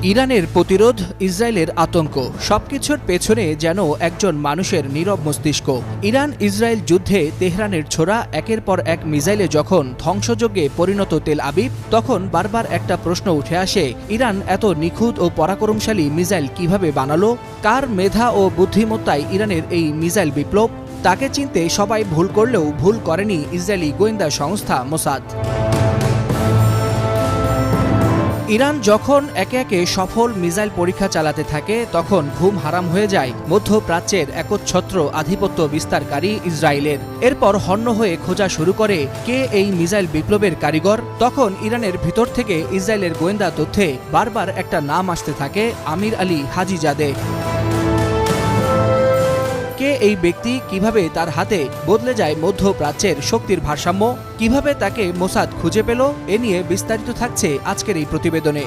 ইরানের প্রতিরোধ, ইসরায়েলের আতঙ্ক, সবকিছুর পেছনে যেন একজন মানুষের নীরব মস্তিষ্ক। ইরান ইসরায়েল যুদ্ধে তেহরানের ছোড়া একের পর এক মিসাইলে যখন ধ্বংসযজ্ঞে পরিণত তেল আবিব, তখন বারবার একটা প্রশ্ন উঠে আসে, ইরান এত নিখুঁত ও পরাক্রমশালী মিসাইল কিভাবে বানালো? কার মেধা ও বুদ্ধিমত্তায় ইরানের এই মিসাইল বিপ্লব? তাকে চিনতে সবাই ভুল করলেও ভুল করেনি ইসরায়েলি গোয়েন্দা সংস্থা মোসাদ। ইরান যখন একে একে সফল মিসাইল পরীক্ষা চালাতে থাকে, তখন ঘুম হারাম হয়ে যায় মধ্যপ্রাচ্যের একচ্ছত্র আধিপত্য বিস্তারকারী ইসরায়েলের। এরপর হন্য হয়ে খোঁজা শুরু করে কে এই মিসাইল বিপ্লবের কারিগর। তখন ইরানের ভিতর থেকে ইসরায়েলের গোয়েন্দা তথ্যে বারবার একটা নাম আসতে থাকে, আমির আলী হাজিজাদে। কে এই ব্যক্তি, কিভাবে তার হাতে বদলে যায় মধ্যপ্রাচ্যের শক্তির ভারসাম্য, কিভাবে তাকে মোসাদ খুঁজে পেল, এ নিয়ে বিস্তারিত থাকছে আজকের এই প্রতিবেদনে।